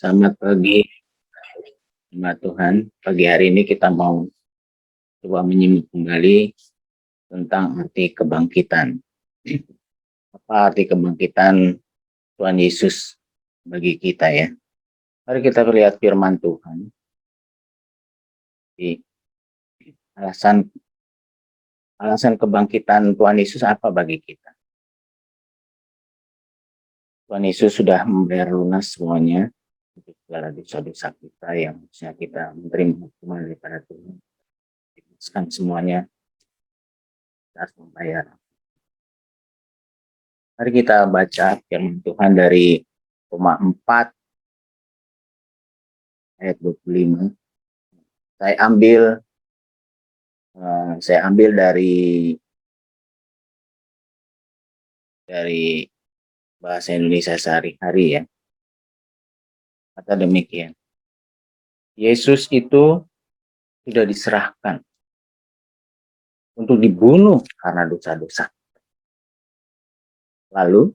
Selamat pagi, Mbak Tuhan. Pagi hari ini kita mau coba menyimak kembali tentang arti kebangkitan. Apa arti kebangkitan Tuhan Yesus bagi kita ya? Mari kita lihat firman Tuhan. Di alasan kebangkitan Tuhan Yesus apa bagi kita? Tuhan Yesus sudah membayar lunas semuanya untuk segala dosa-dosa kita yang harusnya kita menerima hukuman daripada Tuhan. Dibebaskan semuanya, kita harus membayar. Mari kita baca firman Tuhan dari Roma 4 ayat 25. Saya ambil dari bahasa Indonesia sehari-hari ya. Kata demikian. Yesus itu sudah diserahkan untuk dibunuh karena dosa-dosa. Lalu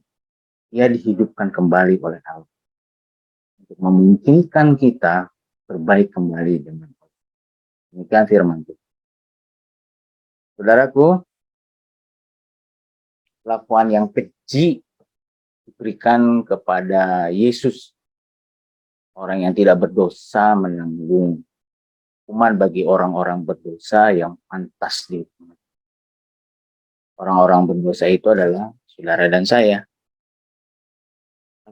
ia dihidupkan kembali oleh Allah untuk memungkinkan kita berbaik kembali dengan Allah. Demikian firman Tuhan. Saudaraku, perlakuan yang keji diberikan kepada Yesus, orang yang tidak berdosa menanggung hukuman bagi orang-orang berdosa yang pantas dihukum. Orang-orang berdosa itu adalah saudara dan saya.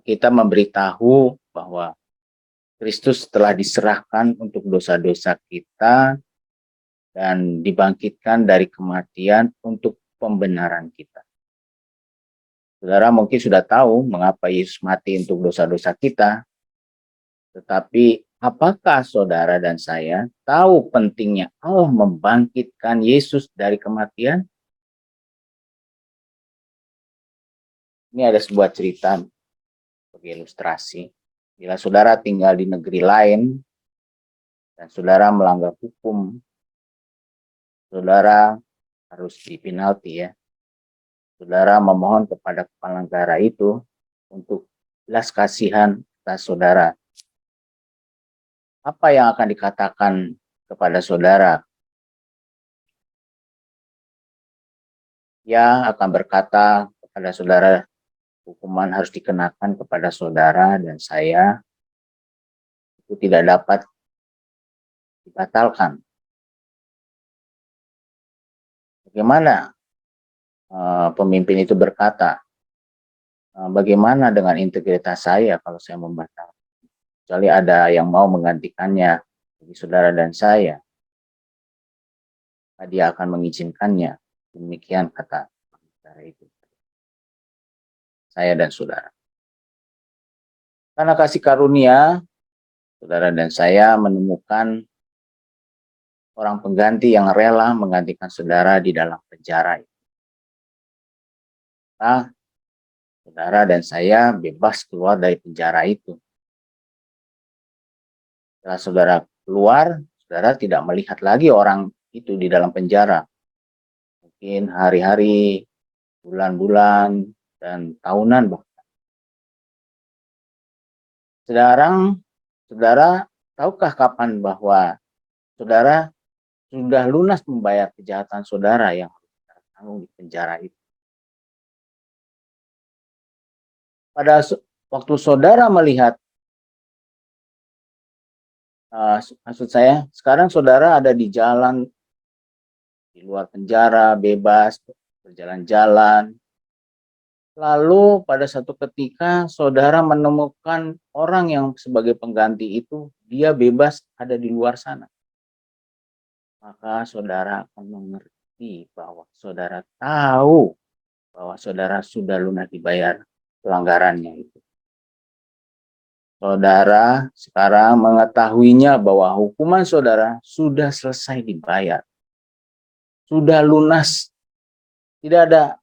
Kita memberitahu bahwa Kristus telah diserahkan untuk dosa-dosa kita dan dibangkitkan dari kematian untuk pembenaran kita. Saudara mungkin sudah tahu mengapa Yesus mati untuk dosa-dosa kita. Tetapi apakah saudara dan saya tahu pentingnya Allah membangkitkan Yesus dari kematian? Ini ada sebuah cerita sebagai ilustrasi. Bila saudara tinggal di negeri lain dan saudara melanggar hukum, saudara harus dipinalti ya. Saudara memohon kepada kepala negara itu untuk belas kasihan atas saudara. Apa yang akan dikatakan kepada saudara? Ia akan berkata kepada saudara, hukuman harus dikenakan kepada saudara dan saya itu tidak dapat dibatalkan. Bagaimana pemimpin itu berkata, bagaimana dengan integritas saya kalau saya membatalkan? Kecuali ada yang mau menggantikannya bagi saudara dan saya, dia akan mengizinkannya. Demikian kata saudara itu. Saya dan saudara. Karena kasih karunia, saudara dan saya menemukan orang pengganti yang rela menggantikan saudara di dalam penjara. Nah, saudara dan saya bebas keluar dari penjara itu. Setelah saudara keluar, saudara tidak melihat lagi orang itu di dalam penjara. Mungkin hari-hari, bulan-bulan, dan tahunan bahkan. Saudara, tahukah kapan bahwa saudara sudah lunas membayar kejahatan saudara yang harus tanggung di penjara itu? Pada waktu saudara melihat, maksud saya, sekarang saudara ada di jalan, di luar penjara, bebas, berjalan-jalan. Lalu pada satu ketika saudara menemukan orang yang sebagai pengganti itu, dia bebas ada di luar sana. Maka saudara akan mengerti bahwa saudara tahu bahwa saudara sudah lunas dibayar pelanggarannya itu. Saudara sekarang mengetahuinya bahwa hukuman saudara sudah selesai dibayar. Sudah lunas. Tidak ada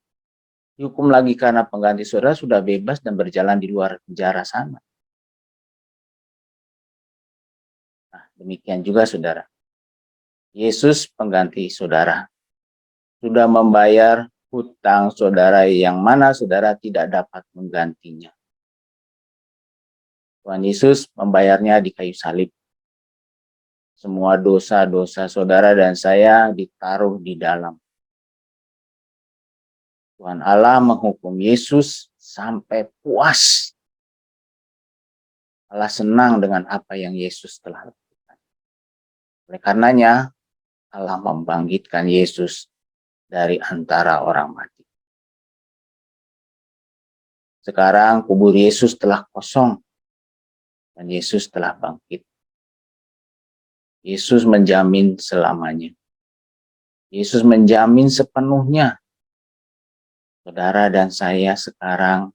dihukum lagi karena pengganti saudara sudah bebas dan berjalan di luar penjara sana. Nah, demikian juga saudara. Yesus pengganti saudara. Sudah membayar hutang saudara yang mana saudara tidak dapat menggantinya. Tuhan Yesus membayarnya di kayu salib. Semua dosa-dosa saudara dan saya ditaruh di dalam. Tuhan Allah menghukum Yesus sampai puas. Allah senang dengan apa yang Yesus telah lakukan. Oleh karenanya, Allah membangkitkan Yesus dari antara orang mati. Sekarang kubur Yesus telah kosong dan Yesus telah bangkit. Yesus menjamin selamanya. Yesus menjamin sepenuhnya. Saudara dan saya sekarang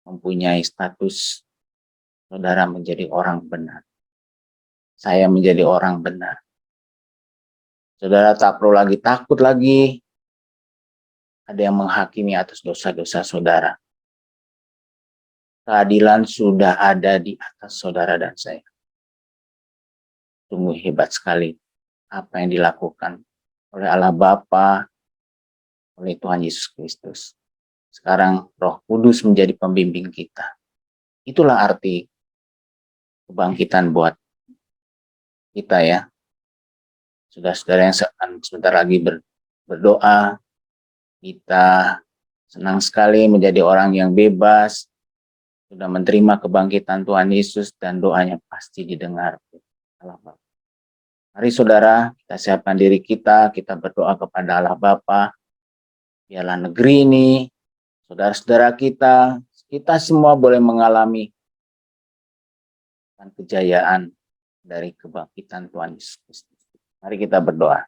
mempunyai status saudara menjadi orang benar. Saya menjadi orang benar. Saudara tak perlu lagi takut lagi ada yang menghakimi atas dosa-dosa saudara. Keadilan sudah ada di atas saudara dan saya. Sungguh hebat sekali apa yang dilakukan oleh Allah Bapa, oleh Tuhan Yesus Kristus. Sekarang Roh Kudus menjadi pembimbing kita. Itulah arti kebangkitan buat kita ya. Saudara-saudara yang akan sebentar lagi berdoa, kita senang sekali menjadi orang yang bebas, sudah menerima kebangkitan Tuhan Yesus dan doanya pasti didengar. Mari saudara, kita siapkan diri kita berdoa kepada Allah Bapa. Biarlah negeri ini, saudara-saudara kita semua boleh mengalami kejayaan dari kebangkitan Tuhan Yesus Kristus. Mari kita berdoa.